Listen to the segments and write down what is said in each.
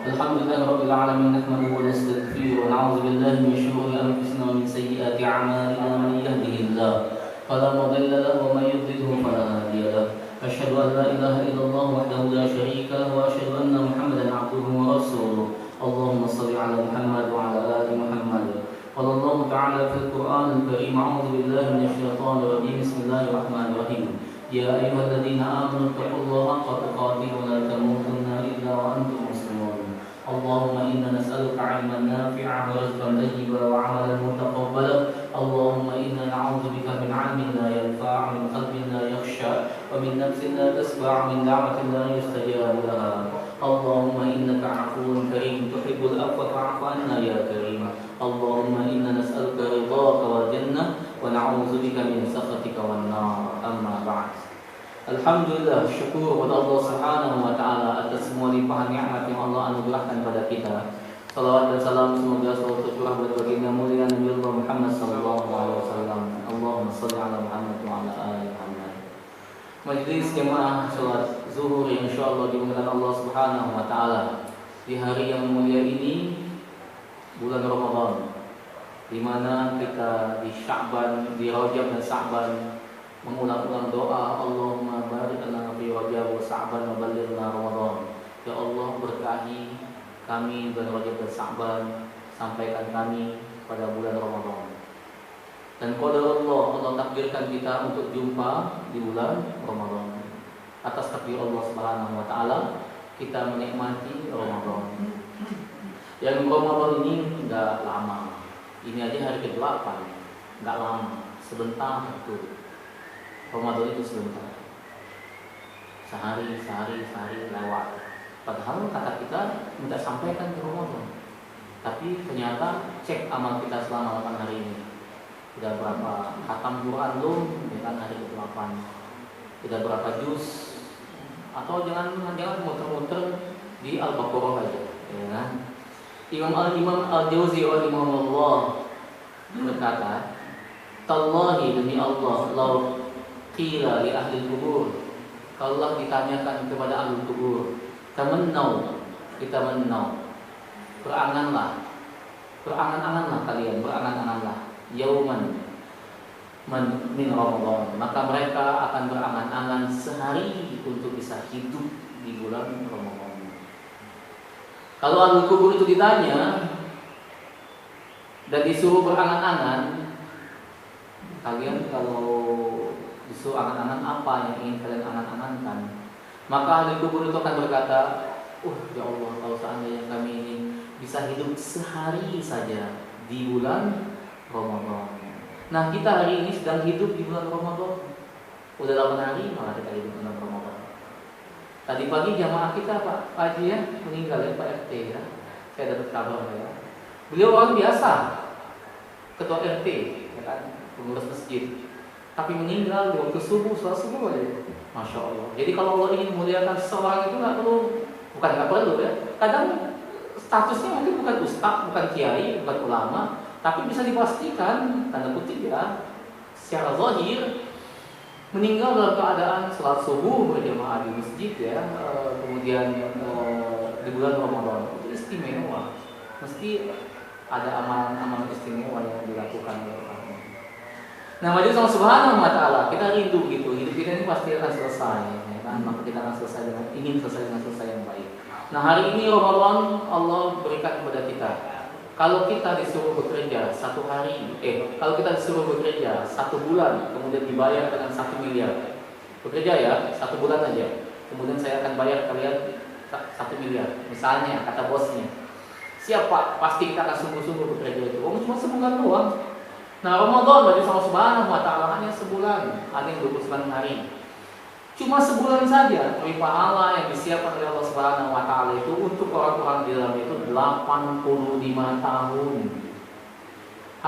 الحمد لله رب العالمين نحمده ونستغفره ونعوذ بالله من شرور أنفسنا ومن سيئات أعمالنا من يهده الله فلا مضل له ومن يضلله فلا هادي له أشهد أن لا إله إلا الله وحده لا شريك له وأشهد أن محمدا عبده ورسوله اللهم صل على محمد وعلى آل محمد قال الله تعالى في القرآن الكريم أعوذ بالله من الشيطان الرجيم بسم الله الرحمن الرحيم يا أيها الذين آمنوا اتقوا الله حق تقاته ولا تموتن إلا وأنتم مسلمون اللهم إنا نسألك علما نافعا ورزقا طيبا وعملا متقبلا اللهم إنا نعوذ بك من علم لا ينفع من قلب لا يخشى ومن نفس لا تشبع من دعوة لا يستجاب لها اللهم إنك عفو كريم تحب العفو فاعف عنا يا كريم اللهم إنا نسألك رضاك والجنة ونعوذ بك من سخطك والنار أما بعد. Alhamdulillah, syukur kepada Allah Subhanahu wa taala atas semua limpahan nikmat yang Allah anugerahkan pada kita. Salawat dan salam semoga selalu tercurah buat baginda mulia Nabi Allah Muhammad sallallahu alaihi wasallam. Allahumma shalli ala Muhammad wa ala ali Muhammad. Majlis jemaah salat zuhur yang insyaallah dimuliakan Allah Subhanahu wa taala di hari yang mulia ini, bulan Ramadan, di mana kita di Sya'ban, di Rajab dan Sya'ban mengulang-ulang doa Allahumma barik lana fi Rajab wa Sya'ban wa ballighna Ramadan. Ya Allah, berkahi kami bulan Rajab dan Sya'ban, sampaikan kami pada bulan Ramadan. Dan qadar Allah takdirkan kita untuk jumpa di bulan Ramadan. Atas takdir Allah Subhanahu wa taala kita menikmati Ramadan. Yang Ramadan ini enggak lama. Ini aja hari ke-8, enggak lama, sebentar itu. Ramadan itu sebentar. Sehari lewat. Padahal kata kita tidak sampaikan ke Ramadan. Tapi ternyata cek amal kita selama 8 hari ini. Sudah berapa khatam Quran belum dengan hari ke-8? Sudah berapa juz? Atau jangan muter-muter di Al-Baqarah aja, ya kan? Imam Al-Jauzi rahimahullah berkata, "Tallahi demi Allah, law qila li ahli kubur." Kalau Allah ditanyakan kepada ahli kubur, "Tamannau, kita mennau. Berangan-anganlah kalian, berangan-anganlah yauman min Ramadan." Maka mereka akan berangan-angan sehari untuk bisa hidup di bulan Ramadan. Kalau ahli kubur itu ditanya dan disuruh berangan-angan, kalian kalau disuruh angan-angan apa yang ingin kalian angan-angankan? Maka ahli kubur itu akan berkata, ya Allah, kalau seandainya kami ini bisa hidup sehari saja di bulan Ramadan. Nah, kita hari ini sedang hidup di bulan Ramadan. Udah 8 hari malah kita hidup di bulan Ramadan. Tadi pagi jamaah kita Pak Haji ya meninggal ya, Pak RT ya. Saya dapat kabar ya. Beliau orang biasa, ketua RT, ya kan, pengurus masjid. Tapi meninggal di waktu subuh, sholat subuh aja. Masya Allah. Jadi kalau Allah ingin memuliakan seseorang itu nggak perlu ya. Kadang statusnya mungkin bukan ustaz, bukan kiai, bukan ulama, tapi bisa dipastikan tanda kutip ya, secara zahir meninggal dalam keadaan sholat subuh berjamaah di masjid ya, kemudian di bulan Ramadan. Itu istimewa. Mesti ada amalan-amalan istimewa yang dilakukan oleh orang. Nah, majelis Allah Subhanahu wa taala, kita rindu gitu. Hidup kita ini pasti akan selesai, ya kan? Maka kita akan ingin selesai dengan selesai yang baik. Nah, hari ini Ramadan Allah berikan kepada kita. Kalau kita disuruh bekerja kalau kita disuruh bekerja 1 bulan, kemudian dibayar dengan 1 miliar. Bekerja ya, 1 bulan aja. Kemudian saya akan bayar kalian 1 miliar. Misalnya, kata bosnya. Siap Pak, pasti kita akan sungguh-sungguh bekerja itu. Cuma sebulan doang. Nah, Ramadan bagi Allah Subhanahu wa taala hanya sebulan, ada yang 29 hari. Cuma sebulan saja, tapi pahala yang disiapkan oleh Allah Subhanahu wa taala itu untuk orang-orang di dalam itu 85 tahun.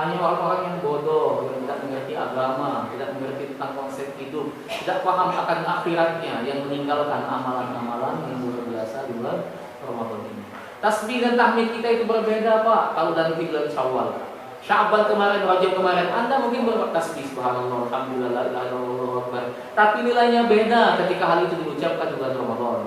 Hanya orang-orang yang bodoh, yang tidak mengerti agama, tidak mengerti tentang konsep hidup, tidak paham akan akhiratnya, yang meninggalkan amalan-amalan yang luar biasa di bulan Ramadan ini. Tasbih dan tahmid kita itu berbeda Pak. Kalau dalam bulan Syawal, Sya'ban kemarin, Rajab kemarin, Anda mungkin bertasbih subhanallah, alhamdulillah, la ilaha illallah, akbar. Tapi nilainya beda ketika hal itu diucapkan di bulan Ramadan.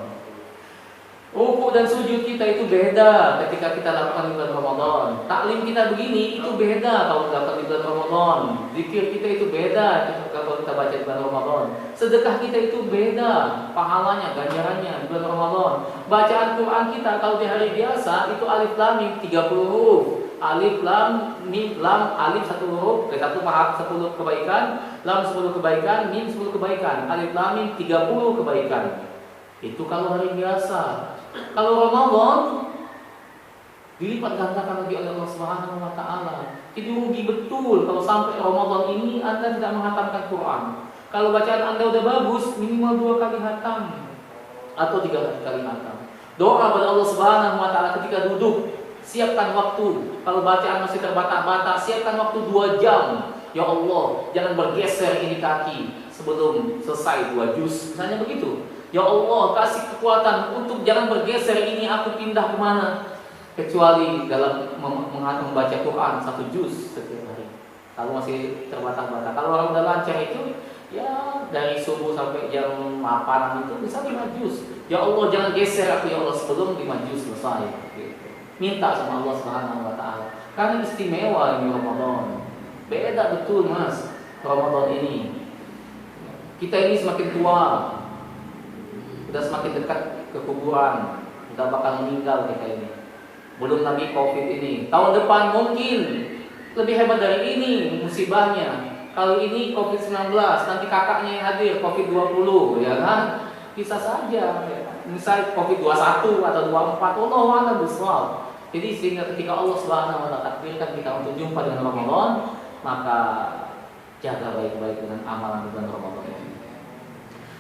Ruku dan sujud kita itu beda ketika kita lakukan di bulan Ramadan. Taklim kita begini itu beda kalau dilakukan di bulan Ramadan. Zikir kita itu beda kalau kita baca di bulan Ramadan. Sedekah kita itu beda pahalanya, ganjarannya di bulan Ramadan. Bacaan Quran kita kalau di hari biasa itu alif lam mim 30 huruf. Alif lam mim lam alif 1 huruf, 1 paham 10 kebaikan, lam 10 kebaikan, mim 10 kebaikan. Alif lam mim 30 kebaikan. Itu kalau hari biasa. Kalau Ramadan dilipat gandakan lagi oleh Allah Subhanahu wa taala. Jadi rugi betul kalau sampai Ramadan ini Anda tidak menghatamkan Quran. Kalau bacaan Anda udah bagus, minimal 2 kali hatam atau 3 kali hatam. Doa pada Allah Subhanahu wa taala ketika duduk, siapkan waktu. Kalau bacaan masih terbata-bata, siapkan waktu 2 jam. Ya Allah, jangan bergeser ini kaki sebelum selesai 2 juz. Misalnya begitu. Ya Allah, kasih kekuatan untuk jangan bergeser ini aku pindah kemana. Kecuali dalam membaca Quran 1 juz setiap hari. Kalau masih terbata-bata. Kalau orang udah lancar itu, ya dari subuh sampai jam 8 itu bisa 5 juz. Ya Allah, jangan geser aku ya Allah sebelum 5 juz selesai. Gitu. Minta sama Allah Subhanahu wa taala. Karena istimewa ini Ramadan. Beda betul Mas Ramadan ini. Kita ini semakin tua, udah semakin dekat ke kuburan, udah bakal meninggal kita ini. Belum lagi Covid ini. Tahun depan mungkin lebih hebat dari ini musibahnya. Kalau ini Covid-19, nanti kakaknya yang hadir Covid-20, ya kan? Bisa saja. Misal Covid-21 atau 24, Allah a'lam bishawab. Jadi sehingga ketika Allah Subhanahu wa taala takdirkan kita untuk jumpa dengan Ramadan, maka jaga baik-baik dengan amalan bulan Ramadan ini.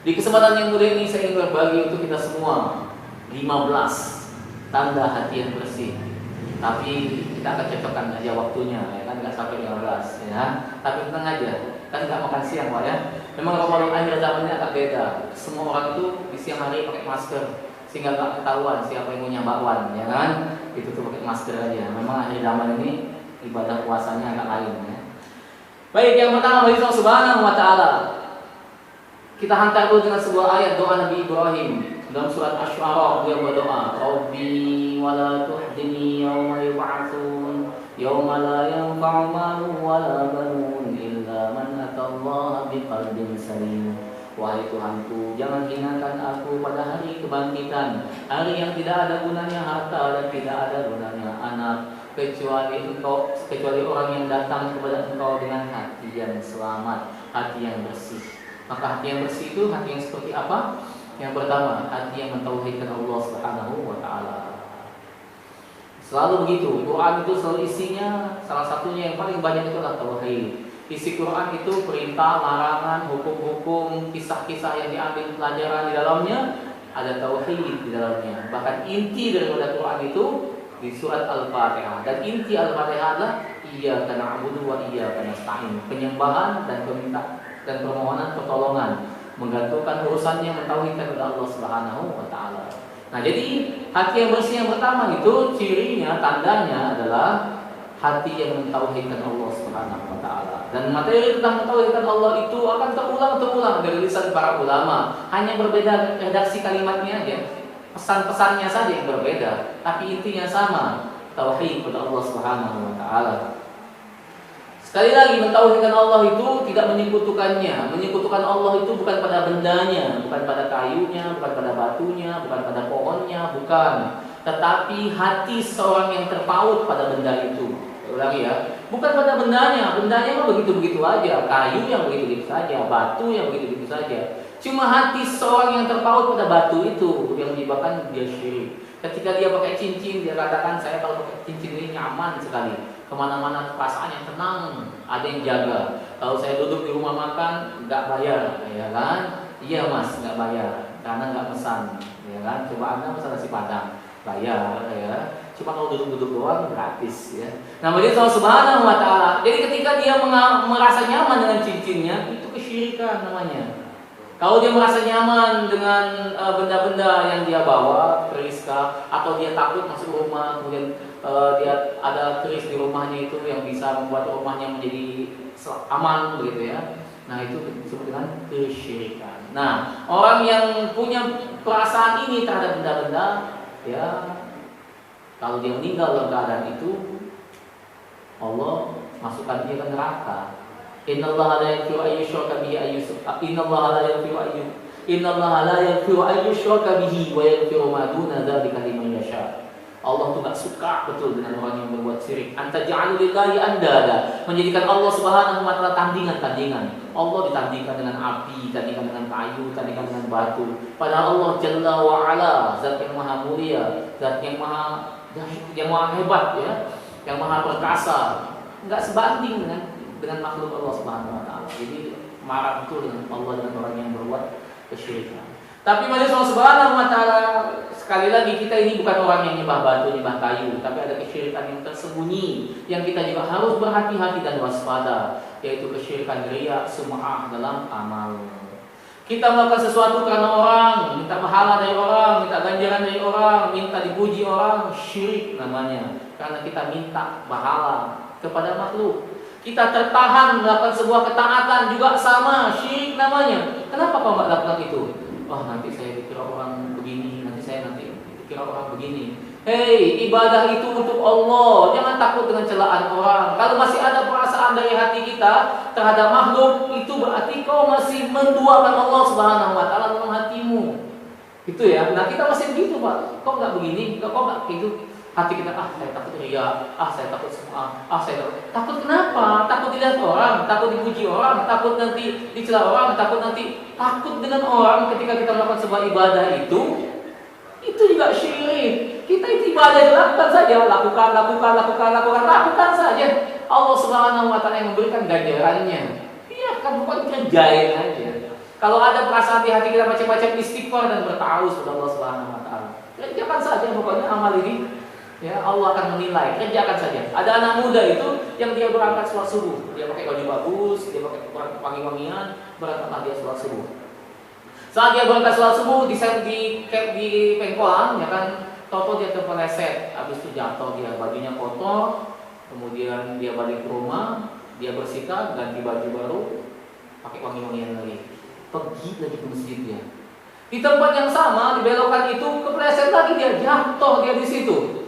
Di kesempatan yang mulia ini saya ingin berbagi untuk kita semua 15 tanda hati yang bersih. Tapi kita akan cocokkan aja waktunya, ya kan, nggak sampai 15, ya. Tapi tenang aja, kan nggak makan siang Pak ya. Memang Ramadan akhir zaman ini agak beda. Semua orang itu di siang hari pakai masker, sehingga nggak ketahuan siapa yang punya bakwan, ya kan. Itu tuh pakai masker aja. Memang akhir zaman ini ibadah puasanya agak lain, ya. Baik, yang pertama bagi Allah Subhanahu wa taala. Kita hantar dulu dengan sebuah ayat doa Nabi Ibrahim dalam surat Asy-Syu'ara. Dia berdoa, Rabbi wala tuhdini yawma yub'atsun yawma la yanfa'u malun wala banun illa man atallaha biqalbin salim. Wahai Tuhanku, jangan hinakan aku pada hari kebangkitan, hari yang tidak ada gunanya harta dan tidak ada gunanya anak, kecuali orang yang datang kepada Engkau dengan hati yang selamat, hati yang bersih. Maka hati yang bersih itu hati yang seperti apa? Yang pertama, hati yang mentauhidkan Allah Subhanahu wa taala. Selalu begitu. Quran itu selalu isinya salah satunya yang paling banyak itu adalah tauhid. Isi Quran itu perintah, larangan, hukum-hukum, kisah-kisah yang diambil pelajaran di dalamnya, ada tauhid di dalamnya. Bahkan inti daripada Quran itu di surat Al-Fatihah. Dan inti Al-Fatihah adalah iyyaka na'budu wa iyyaka nasta'in. Penyembahan dan permohonan pertolongan, menggantungkan urusannya mentauhidkan kepada Allah Subhanahu wa taala. Nah, jadi hati yang bersih yang pertama itu cirinya, tandanya adalah hati yang mentauhidkan Allah Subhanahu wa taala. Dan materi tentang mentauhidkan Allah itu akan terulang dari lisan para ulama. Hanya berbeda redaksi kalimatnya aja. Pesan-pesannya saja yang berbeda, tapi intinya sama, tauhid kepada Allah Subhanahu wa taala. Sekali lagi, mentauhidkan Allah itu tidak menyekutukannya. Menyekutukan Allah itu bukan pada bendanya, bukan pada kayunya, bukan pada batunya, bukan pada pohonnya, bukan. Tetapi hati seorang yang terpaut pada benda itu. Ulangi ya, bukan pada bendanya. Bendanya mah begitu-begitu aja, kayu yang begitu-begitu saja, batu yang begitu-begitu saja. Cuma hati seorang yang terpaut pada batu itu yang menyebabkan dia syirik. Ketika dia pakai cincin, dia katakan saya kalau pakai cincin ini nyaman sekali. Kemana-mana perasaannya tenang, ada yang jaga. Kalau saya duduk di rumah makan, nggak bayar, ya kan? Iya Mas, nggak bayar, karena nggak pesan, ya kan? Coba Anda pesan nasi Padang, bayar, ya. Cuma kalau duduk-duduk doang gratis, ya. Nah, begitu Allah Subhanahu wa taala. Jadi ketika dia merasa nyaman dengan cincinnya, itu kesyirikan namanya. Kalau dia merasa nyaman dengan benda-benda yang dia bawa, keris atau dia takut masuk rumah, kemudian dia ada keris di rumahnya itu yang bisa membuat rumahnya menjadi aman, begitu ya. Nah, itu disebut dengan kesyirikan. Nah, orang yang punya perasaan ini terhadap benda-benda, ya kalau dia meninggal dalam keadaan itu, Allah masukkan dia ke neraka. Innallaha la yaghfiru an yushraka bihi Innallaha la yaghfiru an yushraka bihi wa yaghfiru ma duna dzalika liman yasha. Allah tuh gak suka betul dengan orang yang berbuat syirik. Anta ja'alu lillahi andada, menjadikan Allah Subhanahu wa taala tandingan-tandingan. Allah ditandingkan dengan api, ditandingkan dengan kayu, ditandingkan dengan batu. Padahal Allah Jalla wa ala, zat yang maha mulia, zat yang maha hebat ya, yang maha perkasa, enggak sebanding dengan makhluk Allah Subhanahu wa taala. Jadi marah betul dengan Allah dan orang yang berbuat kesyirikan. Tapi majelis Allah Subhanahu wa taala, sekali lagi kita ini bukan orang yang nyembah batu, nyembah kayu, tapi ada kesyirikan yang tersembunyi yang kita juga harus berhati-hati dan waspada, yaitu kesyirikan riya, sum'ah dalam amal. Kita melakukan sesuatu karena orang, minta pahala dari orang, minta ganjaran dari orang, minta dipuji orang, syirik namanya. Karena kita minta pahala kepada makhluk. Kita tertahan melakukan sebuah ketaatan juga sama, syirik namanya. Kenapa kau enggak lakukan itu? Wah, nanti saya dikira orang begini, nanti dikira orang begini. Hei, ibadah itu untuk Allah. Jangan takut dengan celaan orang. Kalau masih ada perasaan dari hati kita terhadap makhluk, itu berarti kau masih menduakan Allah Subhanahu wa taala dalam hatimu. Itu ya. Nah, kita masih begitu, Pak. Kok enggak begini? Kok enggak gitu? Hati kita, saya takut riya, saya takut semua, saya takut kenapa? Takut dilihat orang, takut dipuji orang, takut nanti dicela orang, takut dengan orang ketika kita melakukan sebuah ibadah itu juga syirik. Kita itu ibadah lakukan saja, lakukan saja. Allah Subhanahu wa taala yang memberikan ganjarannya. Biarkan bukan kerjain aja. Kalau ada perasaan di hati kita macam-macam, istighfar dan bertaus kepada Allah Subhanahu wa taala. Kerjakan saja pokoknya amal ini. Ya, Allah akan menilai, kerjakan saja. Ada anak muda itu yang dia berangkat sholat subuh, dia pakai baju bagus, dia pakai wangi-wangian, berangkatlah dia sholat subuh. Saat dia berangkat sholat subuh di pengkolan, ya kan, toto dia terpeleset, habis itu jatuh, dia bajunya kotor, kemudian dia balik ke rumah, dia bersihkan, ganti baju baru, pakai wangi-wangian lagi, pergi lagi ke masjid dia. Di tempat yang sama, di belokan itu kepleset lagi dia, jatuh dia di situ.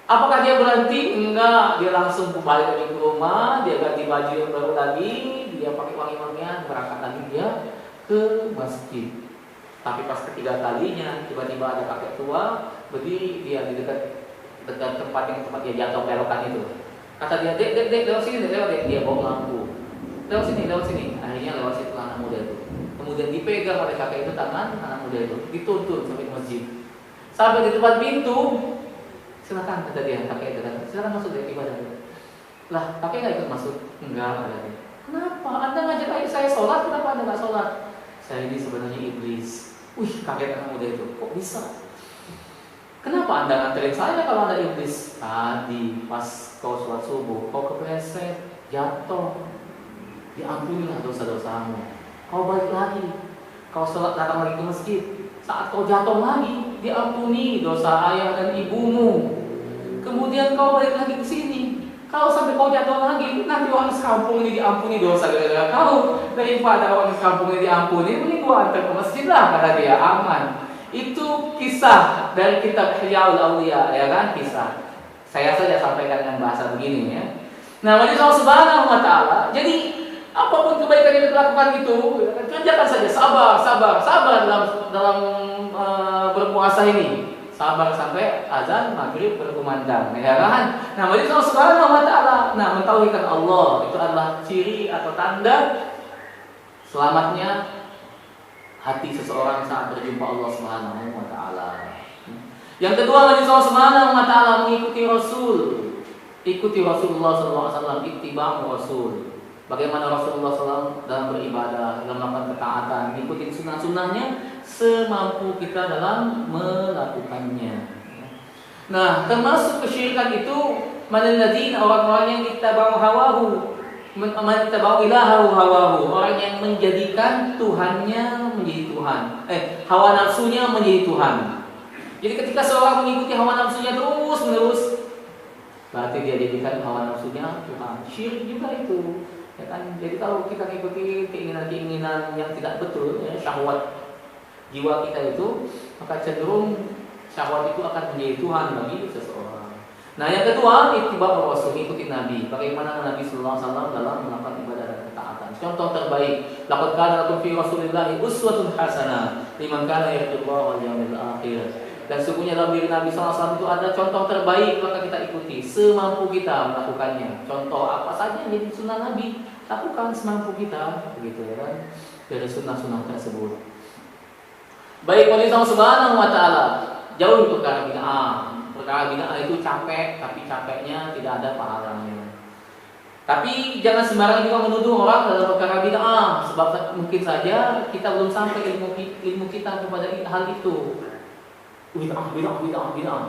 Apakah dia berhenti? Enggak, dia langsung kembali lagi ke rumah, dia ganti baju yang baru lagi, dia pakai wangi-wangian, berangkat lagi dia ke masjid. Tapi pas ketiga kalinya, tiba-tiba ada kakek tua berdiri dia di dekat tempat dia jatuh belokan itu. Kata dia, dek, lewat sini, dia bawa lampu. Lewat sini. Akhirnya lewat situ anak muda itu. Kemudian dipegang oleh kakek itu tangan anak muda itu, dituntun sampai ke masjid. Sampai di depan pintu, silakan, kata dia, kakek itu kan, silakan masuk dari ibadah. Lah, kakek nggak ikut masuk? Enggak, kata dia. Kenapa? Anda ngajak saya sholat, kenapa Anda nggak sholat? Saya ini sebenarnya iblis. Wih, kaget anak muda itu, kok bisa? Kenapa Anda nganterin saya kalau Anda iblis? Tadi pas kau sholat subuh, kau kepleset, jatuh, diampunilah dosa-dosamu. Kau balik lagi, kau sholat, datang lagi ke masjid. Saat kau jatuh lagi, diampuni dosa ayah dan ibumu. Kemudian kau balik lagi ke sini. Kalau sampai kau jatuh lagi, nanti orang sekampung ini diampuni dosa gara-gara kau. Daripada orang sekampung ini diampuni, ini gua antar ke masjid lah, kata dia, aman. Itu kisah dari kitab Ihyaul Auliya, ya kan, kisah. Saya saja sampaikan dengan bahasa begini ya. Nah, majelis Allah Subhanahu wa taala. Jadi apapun kebaikan yang dilakukan itu, kerjakan saja, sabar dalam berpuasa ini. Sabar sampai azan maghrib berkumandang, ya kan? Nah, majelis Allah Subhanahu wa taala, nah, mentauhidkan Allah itu adalah ciri atau tanda selamatnya hati seseorang saat berjumpa Allah Subhanahu wa taala. Yang kedua, majelis Allah Subhanahu wa taala mengikuti Rasul. Ikuti Rasulullah sallallahu alaihi wasallam, ittiba'u Rasul. Bagaimana Rasulullah SAW dalam beribadah, dalam melakukan ketaatan, mengikuti sunnah-sunnahnya semampu kita dalam melakukannya. Nah, termasuk kesyirikan itu manalladzina, orang-orang yang ittaba'u hawahu, ittaba'u ilahahu hawahu, orang yang menjadikan Tuhannya menjadi Tuhan, hawa nafsunya menjadi Tuhan. Jadi ketika seorang mengikuti hawa nafsunya terus-menerus, berarti dia jadikan hawa nafsunya Tuhan. Syirik juga itu. Ya kan? Jadi kalau kita mengikuti keinginan-keinginan yang tidak betul, ya, syahwat jiwa kita itu, maka cenderung Syahwat itu akan menjadi Tuhan bagi seseorang. Nah, yang kedua, ittiba' Rasul, ikuti Nabi. Bagaimana Nabi sallallahu alaihi wasallam dalam melakukan ibadah dan ketaatan. Contoh terbaik, laqad kana lakum fi Rasulillahi uswatun hasanah liman kana yarjullaha wal yawmil akhir. Dan sesungguhnya dalam diri Nabi sallallahu alaihi wasallam itu ada contoh terbaik, maka kita ikuti semampu kita melakukannya. Contoh apa saja yang jadi sunnah Nabi, lakukan semampu kita, begitu ya kan? Dari sunnah-sunnah tersebut. Baik, Allah Subhanahu wa taala jauh perkara bid'ah. Perkara bid'ah itu capek, tapi capeknya tidak ada pahalanya. Tapi jangan sembarangan juga menuduh orang dalam perkara bid'ah, sebab mungkin saja kita belum sampai ilmu kita kepada hal itu. Bid'ah.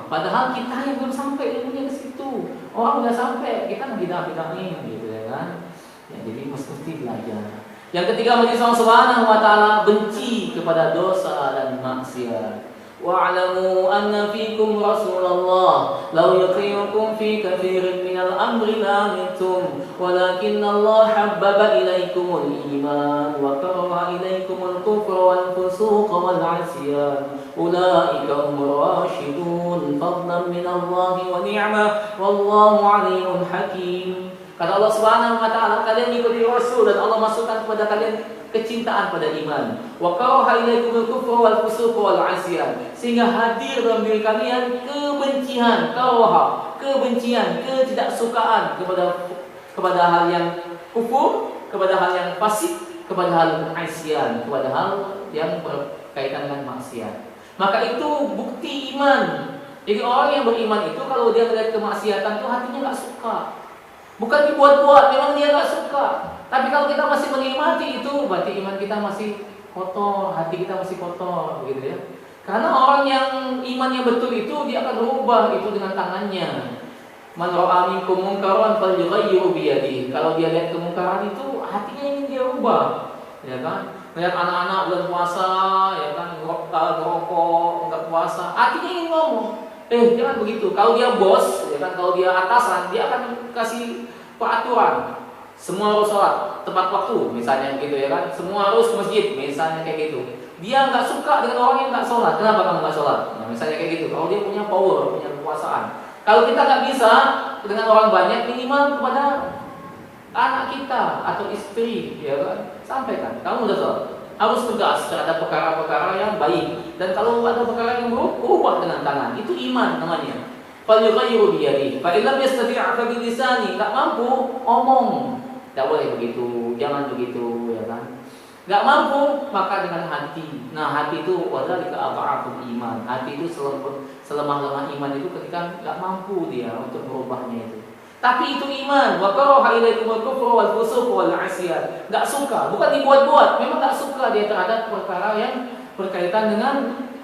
Padahal kita yang belum sampai ilmunya ke situ. Orang sudah sampai, kita bid'ah-bid'ahin gitu ya kan. Ya, jadi mesti belajar. Yang ketiga, Allah Subhanahu wa taala benci kepada dosa dan maksiat. Wa'lamu anna fikum Rasulullah law yuti'ukum fi katsirin minal amri la'antum walakinna Allah habbaba ilaikumul iman wa karaha ilaikumul kufra wal fusuqa wal 'isyan ulaika humur rasyidun fadlan minallahi wa ni'mah wallahu 'alimun hakim. Kata Allah Subhanahu wa taala, kalian ikuti Rasul dan Allah masukkan kepada kalian kecintaan pada iman. Wa karaha ilaikumul kufra wal fusuqa wal 'isyan, sehingga hadir dalam diri kalian kebencian, kebencian, ketidaksukaan kepada hal yang kufur, kepada hal yang fasik, kepada hal isyan, kepada hal yang berkaitan dengan maksiat. Maka itu bukti iman. Jadi orang yang beriman itu kalau dia melihat kemaksiatan itu hatinya enggak suka. Bukan dibuat-buat, memang dia nggak suka. Tapi kalau kita masih menikmati itu, berarti iman kita masih kotor, hati kita masih kotor, begitu ya. Karena orang yang imannya betul itu dia akan berubah itu dengan tangannya. Man ra'a minkum munkaran falyughayyirhu bi yadihi. Kalau dia lihat kemungkaran itu, hatinya ingin dia ubah, ya kan? Lihat anak-anak bulan puasa, ya kan, ngerokok, enggak puasa, hatinya ingin ngomong. Jangan begitu. Kalau dia bos, ya kan, kalau dia atasan, dia akan kasih peraturan. Semua harus sholat tepat waktu, misalnya gitu ya kan. Semua harus ke masjid, misalnya kayak gitu. Dia nggak suka dengan orang yang nggak sholat. Kenapa kamu nggak sholat? Nah, misalnya kayak gitu. Kalau dia punya power, punya kekuasaan. Kalau kita nggak bisa dengan orang banyak, minimal kepada anak kita atau istri, ya kan, sampaikan. Kamu udah sholat. Harus tegas terhadap perkara-perkara yang baik. Dan kalau ada perkara yang buruk, ubah dengan tangan. Itu iman namanya. Falyughayyirhu bi yadihi. Fa illam yastati' fa bi lisani. Enggak mampu, omong. Enggak boleh begitu, jangan begitu, ya kan? Enggak mampu, maka dengan hati. Nah, hati itu wadzalika adhaful iman. Hati itu selemah-lemah iman itu ketika enggak mampu dia untuk merubahnya itu. Tapi itu iman. Wa karaha ilaikumul kufra wal fusuq wal 'isyan. Enggak suka, bukan dibuat-buat. Memang enggak suka dia terhadap perkara yang berkaitan dengan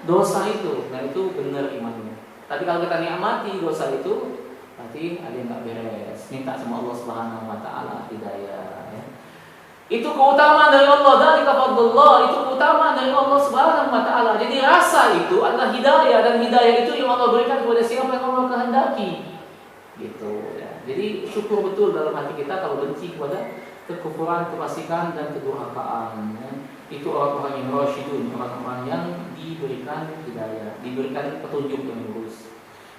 dosa itu. Nah, itu benar imannya. Tapi kalau kita nikmati dosa itu, berarti ada yang enggak beres. Minta sama Allah Subhanahu wa taala hidayah, ya. Itu keutamaan dari Allah, dzalika fadlullah, itu keutamaan dari Allah Subhanahu wa taala. Jadi rasa itu adalah hidayah, dan hidayah itu yang Allah berikan kepada siapa yang Allah kehendaki. Gitu ya. Jadi syukur betul dalam hati kita kalau benci kepada kekufuran, kefasikan dan kedurhakaan, ya. Itu orang-orang yang rasyidun, orang-orang yang diberikan hidayah, diberikan petunjuk yang lurus.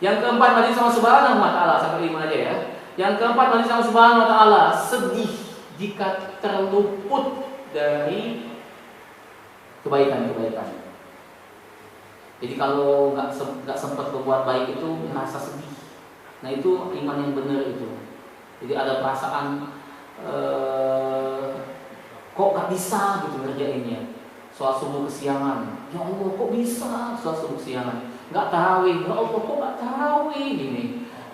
Yang keempat, Nabi Subhanahu wa taala, sampai 5 aja ya. Yang keempat, Nabi Subhanahu wa taala sedih jika terluput dari kebaikan-kebaikan. Jadi kalau nggak sempat berbuat baik itu merasa sedih. Nah, itu iman yang benar itu. Jadi ada perasaan kok nggak bisa gitu ngerjainnya. Sholat subuh kesiangan, ya Allah kok bisa sholat subuh kesiangan. Nggak tarawih, ya Allah kok nggak tarawih gini.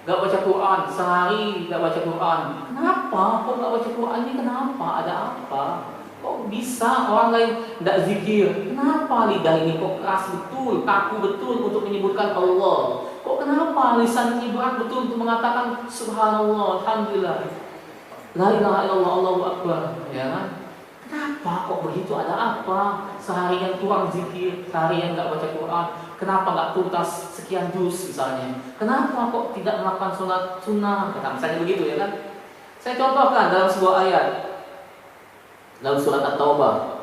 Nggak baca Quran, sehari nggak baca Quran. Kenapa? Kok nggak baca Quran ini? Kenapa? Ada apa? Kok bisa orang lain nggak zikir? Kenapa lidah ini kok keras betul, kaku betul untuk menyebutkan Allah? Kok kenapa lisan ini berat betul untuk mengatakan Subhanallah, Alhamdulillah, La ilaha illallah, Allahu Akbar, ya kan? Kenapa kok begitu? Ada apa? Seharian kurang zikir, seharian nggak baca Quran. Kenapa nggak tuntas sekian juz misalnya? Kenapa kok tidak melakukan sholat sunnah? Kata misalnya begitu ya kan? Saya contohkan dalam sebuah ayat dalam surat At-Taubah.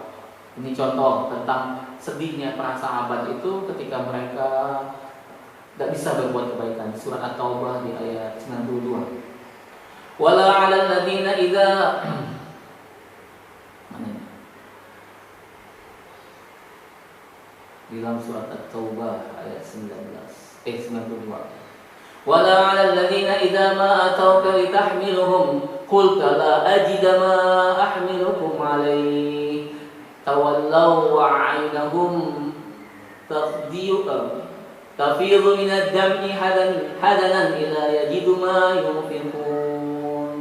Ini contoh tentang sedihnya para sahabat itu ketika mereka Tidak bisa berbuat kebaikan. Surat At-Taubah di ayat 92. Wala 'alal ladzina idza mana ini? Di dalam surat At-Taubah ayat 92. Wala 'alal ladzina idza ma atauka litahmiluhum qulta la ajida ma ahmilukum 'alaihi tawallaw wa 'ainahum tafidu minad dam'i hadanan ila yajidu ma yunfiqun.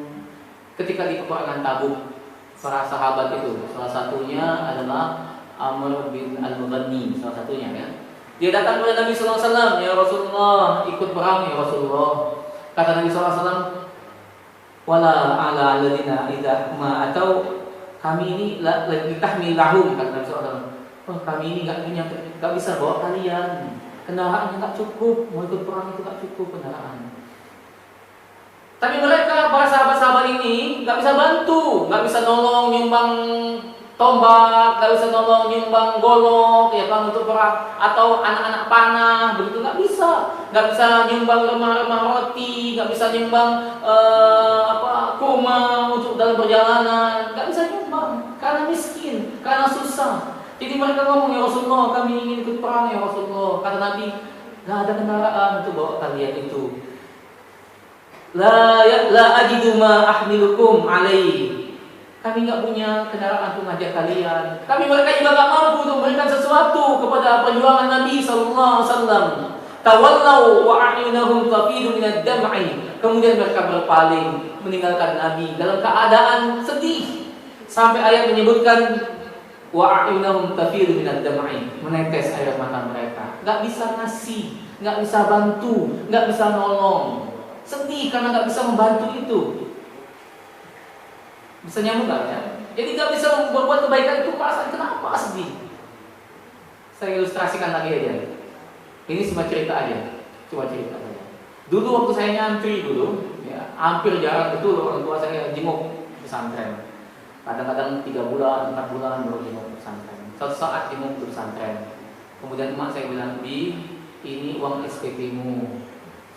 Ketika di peperangan Tabuk, para sahabat itu salah satunya adalah Amr bin Al-Mughanni, salah satunya ya. Dia datang kepada Nabi sallallahu alaihi wasallam, "Ya Rasulullah, ikut perang ya Rasulullah." Kata Nabi sallallahu alaihi wasallam, "Wala 'ala alladziina idza ma atau kami ini lagi tahmil lahum," kata Nabi sallallahu alaihi wasallam. "Oh, kami ini enggak bisa bawa kalian. Kendaraannya enggak cukup, mau ikut perang itu enggak cukup kendaraan." Tapi mereka, para sahabat-sahabat ini nggak bisa bantu, nggak bisa nolong nyumbang tombak, nggak bisa nolong nyumbang golok, ya kan, untuk perang, atau anak-anak panah, begitu nggak bisa nyumbang remah-remah roti, nggak bisa nyumbang kurma untuk dalam perjalanan, nggak bisa nyumbang karena miskin, karena susah. Jadi mereka ngomong, "Ya Rasulullah, kami ingin ikut perang ya Rasulullah." Kata Nabi, "Nggak ada kendaraan untuk bawa kalian itu. La ajidu ma ahmilukum alaihi." Kami enggak punya kendaraan untuk ngajak kalian. Tapi mereka juga enggak mampu untuk memberikan sesuatu kepada perjuangan Nabi sallallahu alaihi wasallam. Tawallau wa a'yunahum tafidu minad dam'i. Kemudian mereka berpaling meninggalkan Nabi dalam keadaan sedih. Sampai ayat menyebutkan wa a'yunahum tafidu minad dam'i, menetes air mata mereka. Enggak bisa ngasih, enggak bisa bantu, enggak bisa nolong. Sedih karena nggak bisa membantu itu. Bisa nyambung nggak ya? Jadi nggak bisa berbuat kebaikan itu, perasaan kenapa sedih? Saya ilustrasikan lagi aja. Ini cuma cerita aja. Dulu waktu saya nyantri dulu, ya, hampir jarang betul orang tua saya jenguk pesantren. Kadang-kadang 3 bulan, 4 bulan baru jenguk pesantren. Suatu saat jenguk pesantren. Kemudian emak saya bilang, "Bi, ini uang SPP-mu.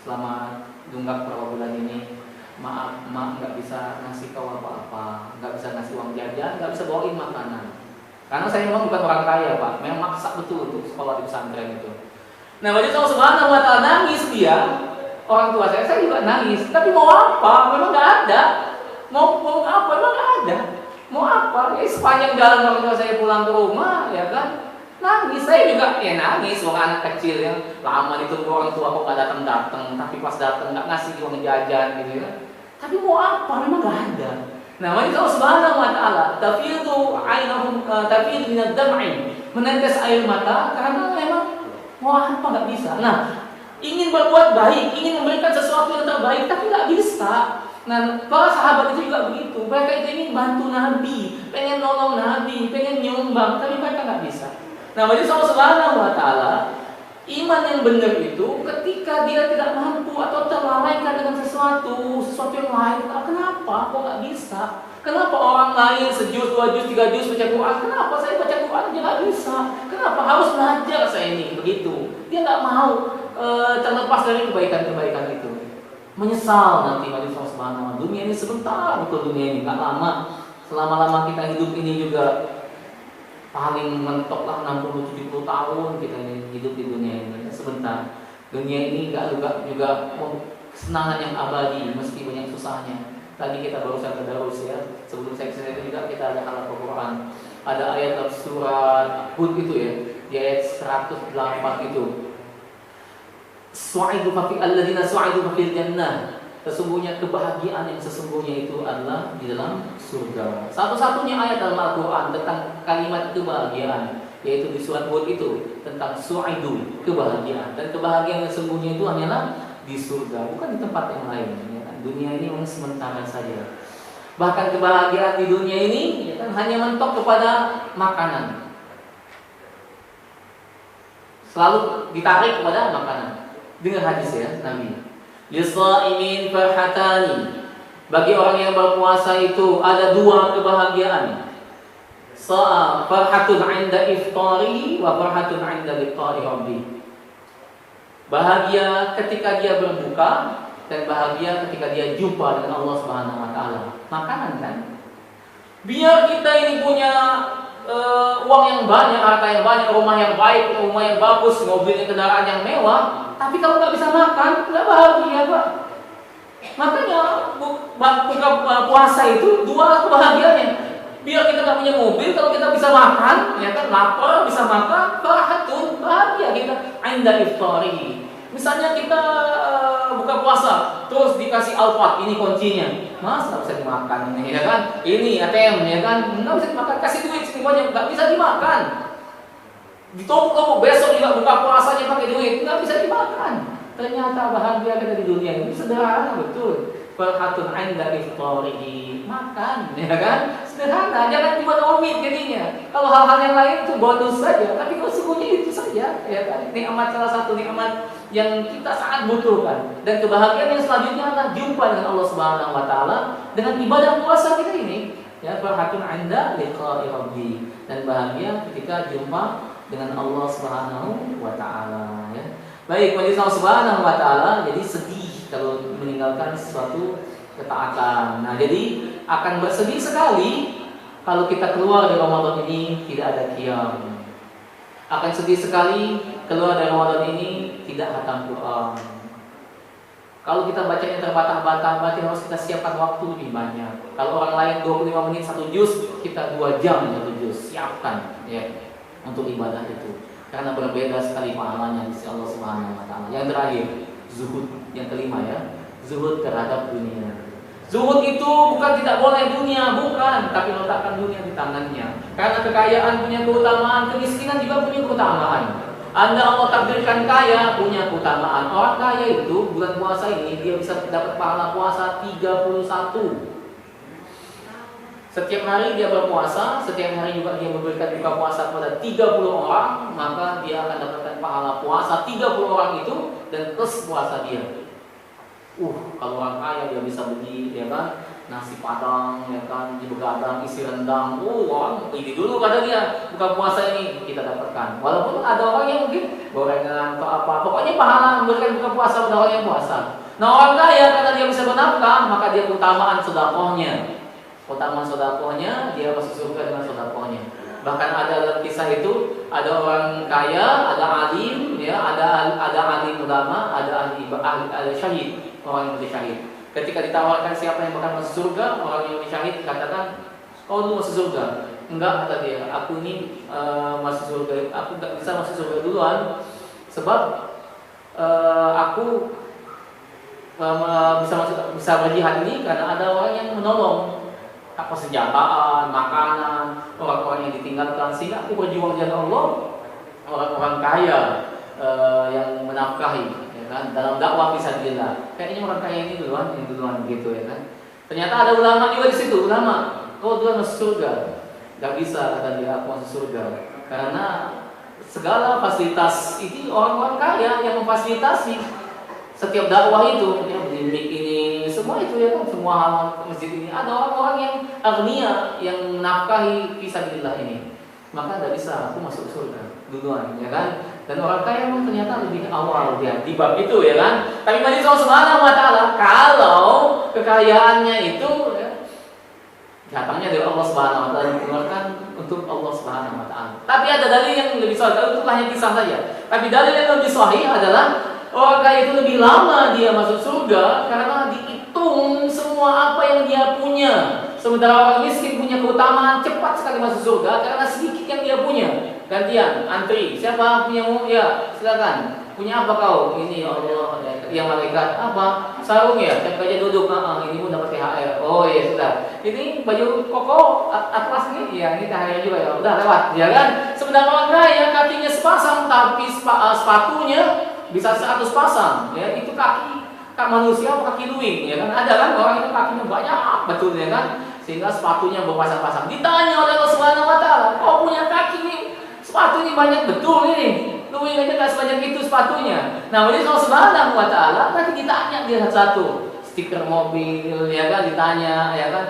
Selama dunggak berapa bulan ini, maaf nggak bisa ngasih kau apa-apa, nggak bisa ngasih uang jajan, nggak bisa bawain makanan. Karena saya memang bukan orang kaya Pak, memang maksa betul untuk sekolah di pesantren itu." Nah, Wajib Allah Subhanahu Wa Taala nangis dia, orang tua saya juga nangis. Tapi mau apa? Memang nggak ada. Mau apa? Memang nggak ada. Mau apa? Ya, sepanjang jalan orang tua saya pulang ke rumah, ya kan? Nangis, saya juga ya nangis, orang anak kecil yang lama ditunggu orang tua kok nggak datang, tapi pas datang nggak ngasih uang jajan gitu ya. Tapi mau apa? Memang nggak ada. Nah, Wajib Allah Subhanahu Wa Taala tafidu minad dam'i, menetes air mata karena memang mau apa nggak bisa. Nah, ingin berbuat baik, ingin memberikan sesuatu yang terbaik, tapi nggak bisa. Nah, para sahabat itu juga begitu. Mereka itu ingin bantu Nabi, pengen nolong Nabi, pengen nyumbang, tapi mereka nggak bisa. Nah, Wajib Allah Subhanahu Wa Taala, iman yang benar itu ketika dia tidak mampu atau terlalaikan dengan sesuatu yang lain. Kenapa? Kok nggak bisa? Kenapa orang lain sejus, 2 juz, 3 juz baca Quran? Kenapa saya baca Quran aja nggak bisa? Kenapa harus belajar saya ini? Begitu. Dia nggak mau terlepas dari kebaikan-kebaikan itu. Menyesal nanti Wajib Allah Subhanahu Wa Taala. Dunia ini sebentar, betul dunia ini nggak lama. Selama-lama kita hidup ini juga paling mentok lah 60-70 tahun kita ini hidup di dunia ini, sebentar. Dunia ini enggak juga kesenangan yang abadi meski banyak susahnya. Tadi kita baru saja tadarus ya, sebelum saya kesini juga kita ada halaqah Quran. Ada ayat dalam surat Hud itu ya, di ayat 108 itu. Su'idu fa fi alladziina su'idu fil jannah. Sesungguhnya kebahagiaan yang sesungguhnya itu adalah di dalam surga. Satu-satunya ayat dalam Al-Quran tentang kalimat kebahagiaan, yaitu di surat Hud itu tentang su'idu, kebahagiaan. Dan kebahagiaan yang sesungguhnya itu hanyalah di surga, bukan di tempat yang lain. Ya kan? Dunia ini memang sementara saja. Bahkan kebahagiaan di dunia ini ya kan, hanya mentok kepada makanan. Selalu ditarik kepada makanan. Dengar hadis ya Nabi. Lisaimin farhatani, bagi orang yang berpuasa itu ada 2 kebahagiaan. Farhatun 'inda iftarihi wa farhatun 'inda liqa'i rabbih. Bahagia ketika dia berbuka dan bahagia ketika dia jumpa dengan Allah Subhanahu wa taala. Makanan kan? Biar kita ini punya uang yang banyak, harta yang banyak, rumah yang baik, rumah yang bagus, mobil, kendaraan yang mewah, tapi kalau nggak bisa makan, nggak bahagia, Pak. Makanya buka puasa itu dua kebahagiaannya. Biar kita nggak punya mobil, kalau kita bisa makan, ya kan, lapar bisa makan, farahatun, bahagia kita. Inda iftari. Misalnya kita buka puasa, terus dikasih Alphard, ini kuncinya, mas nggak bisa dimakan ini, ya kan? Ini ATM, ya kan? Nggak bisa dimakan, kasih duit sini banyak, nggak bisa dimakan. Ditumpuk besok juga buka puasanya pakai duit, nggak bisa dimakan. Ternyata bahagia kita di dunia ini sederhana betul. Farhatun inda iftarihi, makan, ya kan? Sederhana, jangan dibuat rumit jadinya. Kalau hal-hal yang lain itu bonus saja, tapi kalau sesungguhnya itu saja, ya kan? Nikmat, salah satu nikmat yang kita sangat butuhkan. Dan kebahagiaan yang selanjutnya adalah jumpa dengan Allah Subhanahu wa taala dengan ibadah puasa kita ini. Ya, farhatun inda liqa'i rabbi, dan bahagia ketika jumpa dengan Allah Subhanahu wa taala, ya. Baik, majelis Allah Subhanahu wa taala, jadi sedih kalau meninggalkan sesuatu ketaatan. Nah, jadi akan bersedih sekali kalau kita keluar dari Ramadan ini tidak ada qiyam. Akan sedih sekali keluar dari Ramadan ini tidak khatam Quran. Kalau kita bacanya terbata-bata, berarti harus kita siapkan waktu lebih banyak. Kalau orang lain 25 menit 1 juz, kita 2 jam 1 juz. Siapkan ya untuk ibadah itu. Karena berbeda sekali pahalanya di sisi Allah Subhanahu wa taala. Yang terakhir, zuhud, yang kelima ya. Zuhud terhadap dunia. Zuhud itu bukan tidak boleh dunia, bukan, tapi letakkan dunia di tangannya. Karena kekayaan punya keutamaan, kemiskinan juga punya keutamaan. Anda Allah takdirkan kaya, punya keutamaan. Orang kaya itu bulan puasa ini dia bisa dapat pahala puasa 31. Setiap hari dia berpuasa, setiap hari juga dia memberikan buka puasa kepada 30 orang, maka dia akan dapatkan pahala puasa 30 orang itu dan plus puasa dia. Kalau orang kaya dia bisa beli, ya kan, nasi padang, ya kan, di begadang, isi rendang. Orang ini dulu kata dia buka puasa ini kita dapatkan. Walaupun ada orang yang mungkin gorengan atau apa, pokoknya pahala memberikan buka puasa pada orang yang puasa. Nah, orang kaya karena dia bisa bernafkah, maka dia keutamaan sedekahnya. Keutamaan sedekahnya, dia masuk surga dengan sedekahnya. Bahkan ada dalam kisah itu, ada orang kaya, ada alim, ya, ada alim ulama, ada ahli syahid, orang yang mati syahid. Ketika ditawarkan siapa yang bakal masuk surga, orang yang mati syahid katakan, "Oh, lu masuk surga." Enggak, kata dia, "Aku ini masuk surga, aku enggak bisa masuk surga duluan, sebab aku bisa berjihad ini karena ada orang yang menolong, apa senjataan, makanan, orang-orang yang ditinggalkan, sehingga aku berjuang jalan Allah." Orang-orang kaya yang menafkahi, ya kan, dalam dakwah fisabilillah. Kayaknya orang kaya ini duluan, yang duluan gitu, ya kan. Ternyata ada ulama juga di situ, ulama. "Kau duluan masuk surga." Gak bisa, kata dia, "Aku masuk surga." Karena segala fasilitas itu orang-orang kaya yang memfasilitasi. Setiap dakwah itu, ya, mic ini, semua itu, ya kan, semua hal masjid ini, ada orang-orang yang agnia yang menafkahi fisabilillah ini. Maka tidak bisa aku masuk surga duluan, ya kan? Dan orang kaya memang ternyata lebih awal dia di bab itu, ya kan? Tapi majelis Allah Subhanahu wa taala, kalau kekayaannya itu ya, datangnya dari Allah Subhanahu wa taala, dikeluarkan untuk Allah Subhanahu wa taala. Tapi ada dalil yang lebih sahih, itu hanya kisah saja. Tapi dalil yang lebih sahih adalah orang kaya itu lebih lama dia masuk surga karena dihitung semua apa yang dia punya. Sementara orang miskin punya keutamaan cepat sekali masuk surga karena sedikit yang dia punya. Gantian, antri. Siapa punyamu? Ya, silakan. Punya apa kau? Ini ya Allah, yang malaikat. Apa? Sarung ya? Siapa aja duduk. Ini pun dapat THR. Oh iya sudah. Ini baju koko atlas nih. Ya, ini THR juga ya. Udah lewat, ya kan? Sementara orang kaya kakinya sepasang tapi sepatunya bisa 100 pasang, ya, itu kaki manusia atau kaki luwing, ya kan? Ada kan orang itu kakinya banyak betul, ya kan? Sehingga sepatunya berpasang-pasang. Ditanya oleh Allah Subhanahu wa taala, "Kau punya kaki nih, sepatu ini banyak betul ini. Luwing aja enggak sebanyak itu sepatunya." Nah, oleh Allah Subhanahu wa taala nanti ditanya dia satu-satu. Stiker mobil, ya kan, ditanya, ya kan,